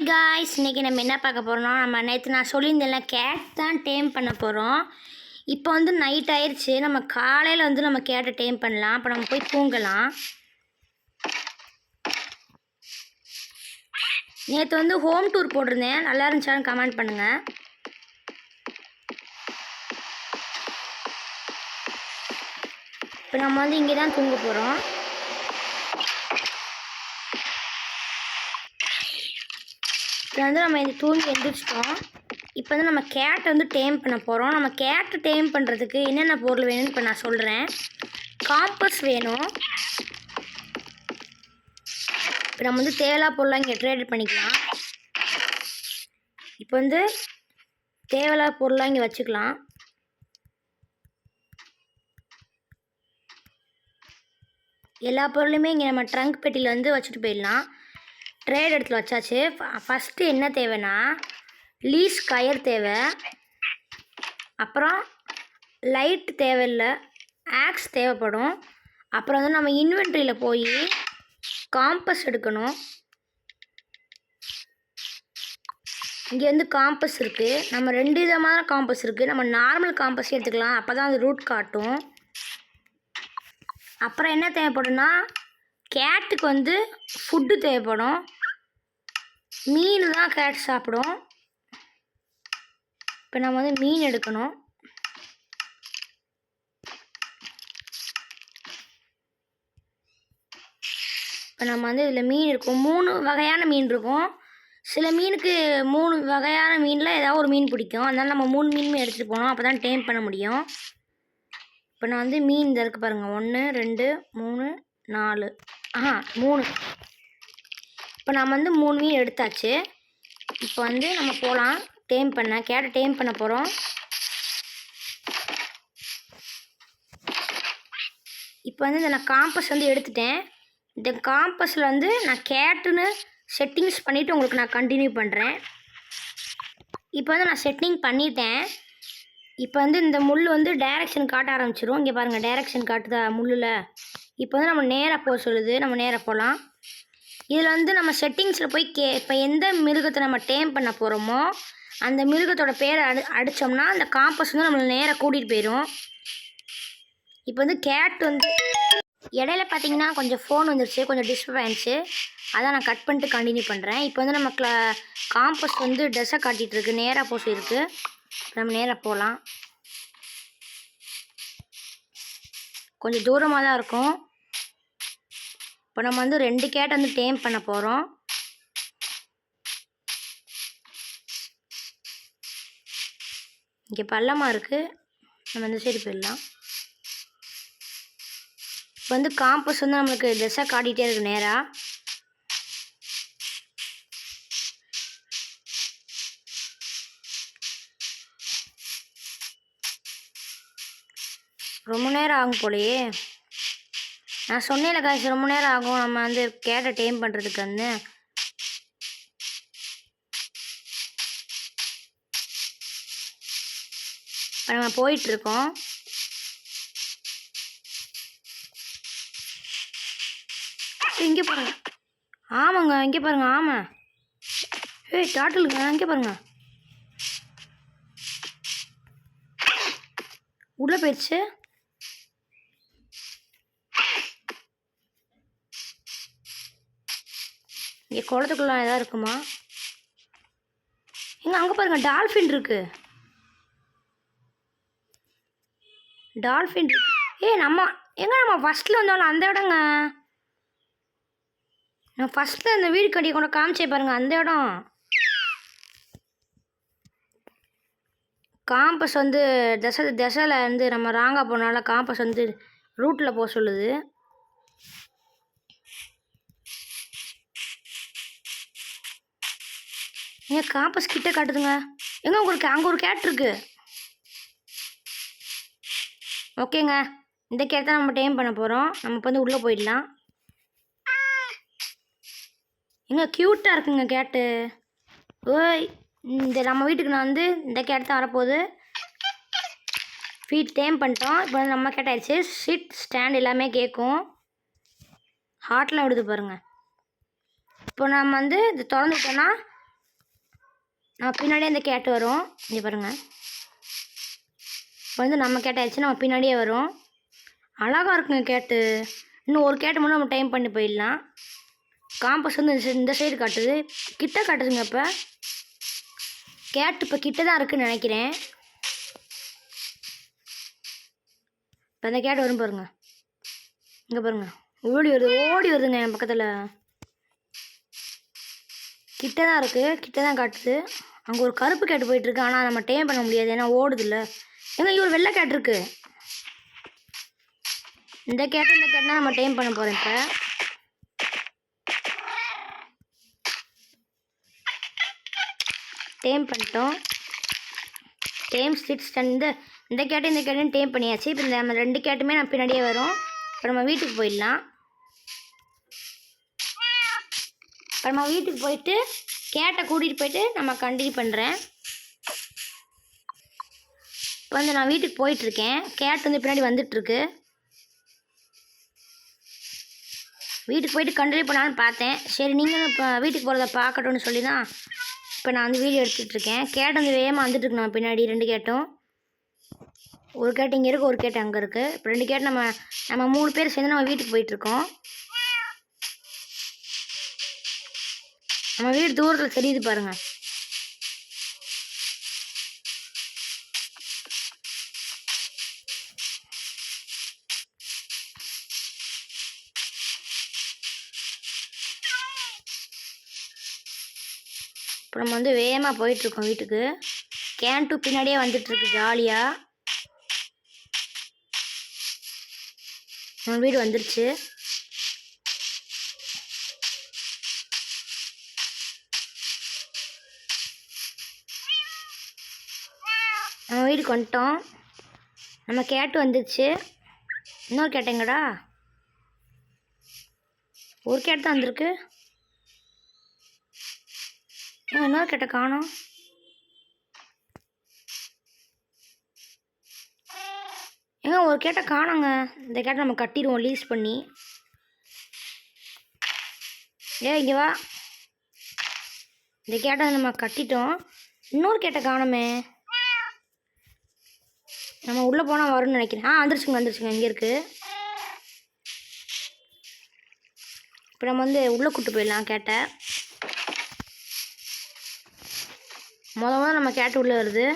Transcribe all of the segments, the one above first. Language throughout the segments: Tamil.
காய்ஸ் இன்றைக்கி நம்ம என்ன பார்க்க போகிறோம்னா, நம்ம நேற்று நான் சொல்லியிருந்தேன்ல கேட் தான் டேம் பண்ண போகிறோம். இப்போ வந்து நைட் ஆயிடுச்சு. நம்ம காலையில் வந்து நம்ம கேட்டை டேம் பண்ணலாம். இப்போ நம்ம போய் தூங்கலாம். நேற்று வந்து ஹோம் டூர் போட்டிருந்தேன், நல்லா இருந்துச்சான்னு கமெண்ட் பண்ணுங்கள். இப்போ நம்ம வந்து இங்கே தான் தூங்க போகிறோம். இப்போ வந்து நம்ம இந்த தூங்கி எழுந்திரிச்சிட்டோம். இப்போ வந்து நம்ம கேட்டை வந்து டேம் பண்ண போகிறோம். நம்ம கேட்டை டேம் பண்ணுறதுக்கு என்னென்ன பொருள் வேணும்னு இப்போ நான் சொல்கிறேன். காம்பஸ் வேணும். இப்போ நம்ம வந்து தேவையில்லா பொருளாக இங்கே ட்ரேட் பண்ணிக்கலாம். இப்போ வந்து தேவையில்லா பொருளாக இங்கே வச்சுக்கலாம். எல்லா பொருளுமே இங்கே நம்ம ட்ரங்க் பெட்டியில் வந்து வச்சுட்டு போயிடலாம். ட்ரேட் இடத்துல வச்சாச்சு. ஃபஸ்ட்டு என்ன தேவைன்னா லீஸ் கயர் தேவை, அப்புறம் லைட் தேவையில்லை, ஆக்ஸ் தேவைப்படும். அப்புறம் வந்து நம்ம இன்வென்ட்ரியில் போய் காம்பஸ் எடுக்கணும். இங்கே வந்து காம்பஸ் இருக்குது. நம்ம 2 விதமான காம்பஸ் இருக்குது. நம்ம நார்மல் காம்பஸ் எடுத்துக்கலாம், அப்போ தான் அது ரூட் காட்டும். அப்புறம் என்ன தேவைப்படும்னா கேட்டுக்கு வந்து ஃபுட்டு தேவைப்படும். மீன் தான் கேட் சாப்பிடும். இப்போ நம்ம வந்து மீன் எடுக்கணும். இப்போ நம்ம வந்து இதில் மீன் இருக்கும், 3 வகையான மீன் இருக்கும். சில மீனுக்கு 3 வகையான மீனில் ஏதாவது ஒரு மீன் பிடிக்கும். அதனால் நம்ம 3 மீனுமே எடுத்துகிட்டு போகணும், அப்போ தான் டேம் பண்ண முடியும். இப்போ நான் வந்து மீன் இந்த இருக்குது பாருங்கள், 1 2 3 4 3. இப்போ நம்ம வந்து 3 மீன் எடுத்தாச்சு. இப்போ வந்து நம்ம போகலாம் டேம் பண்ண. கேட்டை டேம் பண்ண போகிறோம். இப்போ வந்து இந்த நான் காம்பஸ் வந்து எடுத்துட்டேன். இந்த காம்பஸில் வந்து நான் கேட்டுன்னு செட்டிங்ஸ் பண்ணிவிட்டு உங்களுக்கு நான் கண்டினியூ பண்ணுறேன். இப்போ வந்து நான் செட்டிங் பண்ணிட்டேன். இப்போ வந்து இந்த முள் வந்து டைரெக்ஷன் காட்ட ஆரம்பிச்சிடும். இங்கே பாருங்கள், டைரெக்ஷன் காட்டுதா முள்ளில். இப்போ வந்து நம்ம நேராக போக சொல்லுது, நம்ம நேராக போகலாம். இதில் வந்து நம்ம செட்டிங்ஸில் போய் இப்போ எந்த மிருகத்தை நம்ம டேம் பண்ண போகிறோமோ அந்த மிருகத்தோட பேரை அடித்தோம்னா அந்த காம்பஸ் வந்து நம்மளை நேராக கூட்டிகிட்டு போயிடும். இப்போ வந்து கேட் வந்து இடையில பார்த்தீங்கன்னா கொஞ்சம் ஃபோன் வந்துருச்சு, கொஞ்சம் டிஸ்டர்ப் ஆயிடுச்சு. அதான் நான் கட் பண்ணிட்டு கண்டினியூ பண்ணுறேன். இப்போ வந்து நம்ம காம்பஸ் வந்து ட்ரெஸ்ஸை காட்டிகிட்ருக்கு, நேராக போக சொல்லியிருக்கு. நம்ம நேராக போகலாம். கொஞ்சம் தூரமாக தான் இருக்கும். இப்போ நம்ம வந்து 2 கேட்டை வந்து டேம் பண்ண போகிறோம். இங்கே பள்ளமாக இருக்குது, நம்ம இந்த சைடு போயிடலாம். இப்போ வந்து காம்பஸ் வந்து நம்மளுக்கு திசை காட்டிகிட்டே இருக்குது நேராக. ரொம்ப நேரம் ஆகும் போலையே. நான் சொன்னேன்ல காய்ச்சி, ரொம்ப நேரம் ஆகும் நம்ம வந்து கேட்டை டேம் பண்ணுறதுக்கு. வந்து இப்போ நம்ம போயிட்டுருக்கோம். இங்கே பாருங்க, ஆமாங்க இங்கே பாருங்க, ஆமாம். டாட்டலுங்க இங்கே பாருங்க, உள்ளே போயிடுச்சு. இங்கே குளத்துக்குள்ள எதாவது இருக்குமா? எங்க அங்கே பாருங்க, டால்ஃபின் இருக்கு. டால்ஃபின் நம்ம நம்ம ஃபஸ்ட்டில் வந்தாலும் அந்த இடங்க. நான் ஃபஸ்ட்டில் இந்த வீடு கட்டி கொண்டு காமிச்சே பாருங்கள், அந்த இடம். காம்பஸ் வந்து திசையில் வந்து நம்ம ராங்கா போனால காம்பஸ் வந்து ரூட்டில் போக சொல்லுது. ஏன் காம்பஸ் கிட்ட காட்டுதுங்க. உங்களுக்கு அங்கே ஒரு கேட் இருக்கு. ஓகேங்க, இந்த கேட் தான் நம்ம டேம் பண்ண போகிறோம். நம்ம இப்போ வந்து உள்ளே போயிடலாம். க்யூட்டாக இருக்குங்க கேட்டு. ஓய், இந்த நம்ம வீட்டுக்கு நான் வந்து இந்த கேட் தான் வரப்போகுது. ஃபீட் டேம் பண்ணிட்டோம். இப்போ வந்து நம்ம கேட் ஆயிடுச்சு. சிட் ஸ்டாண்ட் எல்லாமே கேட்கும். ஹார்ட்லாம் விடுது பாருங்கள். இப்போ நம்ம வந்து இது திறந்துட்டோன்னா நம்ம பின்னாடியே இந்த கேட்டு வரும். இங்கே பாருங்கள், இப்போ வந்து நம்ம கேட் ஆயிடுச்சு, நம்ம பின்னாடியே வரும். அழகாக இருக்குங்க கேட்டு. இன்னும் ஒரு கேட்டு மட்டும் நம்ம டைம் பண்ணி போயிடலாம். காம்பஸ் வந்து இந்த சைடு காட்டுது, கிட்ட காட்டுதுங்க. இப்போ கேட்டு இப்போ கிட்ட தான் இருக்குதுன்னு நினைக்கிறேன். இப்போ அந்த கேட்டு வரும் பாருங்க, இங்கே பாருங்க, ஓடி வருதுங்க என் பக்கத்தில். கிட்ட தான் இருக்குது, கிட்ட தான் காட்டுது. அங்கே ஒரு கருப்பு கேட்டு போயிட்டுருக்கு, ஆனால் நம்ம டேம் பண்ண முடியாது, ஏன்னா ஓடுதில்ல. ஏங்க இங்கே ஒரு வெள்ளை கேட் இருக்குது. இந்த கேட்டுனா நம்ம டேம் பண்ண போகிறோம். இப்போ டேம் பண்ணிட்டோம். டேம் ஸ்டிட்ஸ் இந்த கேட்டையும் டேம் பண்ணியாச்சு. இப்போ இந்த நம்ம 2 கேட்டுமே நம்ம பின்னாடியே வரும். இப்போ நம்ம வீட்டுக்கு போயிடலாம். இப்போ நம்ம வீட்டுக்கு போயிட்டு கேட்டை கூட்டிகிட்டு போயிட்டு நம்ம கண்டினியூ பண்ணுறேன். இப்போ வந்து நான் வீட்டுக்கு போயிட்டுருக்கேன். கேட் வந்து பின்னாடி வந்துட்டுருக்கு. வீட்டுக்கு போயிட்டு கண்டினியூ பண்ணலான்னு பார்த்தேன். சரி நீங்களும் இப்போ வீட்டுக்கு போகிறத பார்க்கட்டும்னு சொல்லி தான் இப்போ நான் வந்து வீடியோ எடுத்துகிட்ருக்கேன். கேட் வந்து வேகமாக வந்துட்டுருக்கு நம்ம பின்னாடி. 2 கேட்டும், ஒரு கேட்டு இங்கே இருக்குது, ஒரு கேட்டு அங்கே இருக்குது. இப்போ 2 கேட்டு நம்ம 3 பேர் சேர்ந்து நம்ம வீட்டுக்கு போயிட்டுருக்கோம். நம்ம வீடு தூரத்தில் தெரியுது பாருங்கள். இப்போ நம்ம வந்து வேகமாக போயிட்டுருக்கோம் வீட்டுக்கு. கேன் 2 பின்னாடியே வந்துட்டுருக்கு ஜாலியாக. நம்ம வீடு வந்துருச்சு. நம்ம வீட்டுக்கு வந்துட்டோம். நம்ம கேட்டு வந்துருச்சு. இன்னொரு கேட்டுங்கடா, ஒரு கேட்டு தான் வந்திருக்கு. இன்னொரு கேட்டை காணோம். ஏங்க ஒரு கேட்டை காணோங்க. இந்த கேட்டை நம்ம கட்டிடுவோம் லீஸ் பண்ணி. இங்கே வா. இந்த கேட்டை நம்ம கட்டிட்டோம். இன்னொரு கேட்டை காணோமே. நம்ம உள்ளே போனால் வரும்னு நினைக்கிறேன். வந்துருச்சுங்க, இங்கே இருக்குது. இப்போ நம்ம வந்து உள்ளே கூட்டு போயிடலாம் கேட்டை. முதல்ல நம்ம கேட்டு உள்ளே வருது.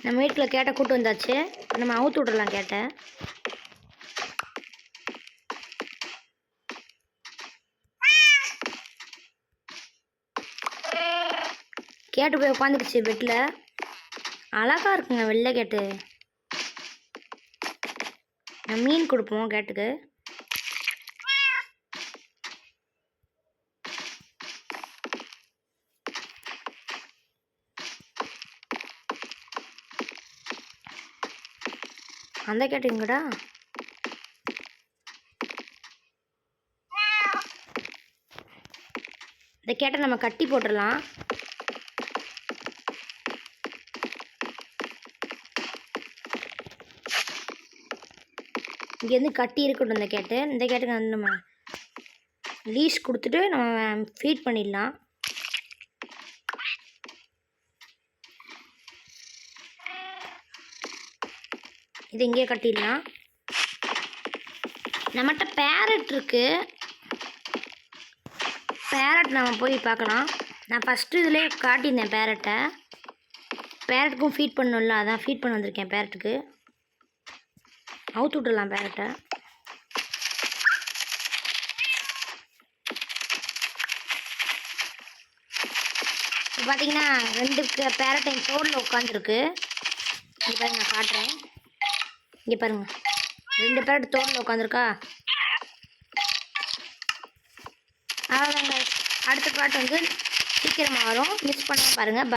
நம்ம வீட்டில் கேட்டை கூட்டு வந்தாச்சு. நம்ம அவுத்து விட்றலாம் கேட்டை. கேட்டு போய் உட்காந்துக்குச்சு பெட்டில். அழகாக இருக்குங்க வெள்ளை கேட்டு. நம்ம மீன் கொடுப்போம் கேட்டுக்கு. அந்த கேட்டு எங்கடா? இந்த கேட்டை நம்ம கட்டி போட்டுடலாம். இங்கேருந்து கட்டி இருக்கட்டும் இந்த கேட்டு. இந்த கேட்டுக்கு வந்து நம்ம லீஸ் கொடுத்துட்டு நம்ம ஃபீட் பண்ணிடலாம். இது இங்கேயே கட்டிடலாம். நம்மகிட்ட பேரட் இருக்குது. பேரட் நம்ம போய் பார்க்கலாம். நான் ஃபஸ்ட்டு இதிலே காட்டியிருந்தேன் பேரட்டை. பேரட்டுக்கும் ஃபீட் பண்ணணும்ல, அதான் ஃபீட் பண்ண வந்திருக்கேன். பேரட்டுக்கு அவுத்து விட்டுடலாம் பேரட்டை. இப்போ பார்த்தீங்கன்னா 2 பேரட் என் தோளில் உட்காந்துருக்கு. இங்கே பாருங்க, நான் காட்டுறேன். இங்கே பாருங்கள், 2 பேரட் தோளில் உட்காந்துருக்கா. அவ்வளோதாங்க. அடுத்த பாட்டு வந்து சீக்கிரமாக வரும், மிஸ் பண்ணாமல் பாருங்கள்.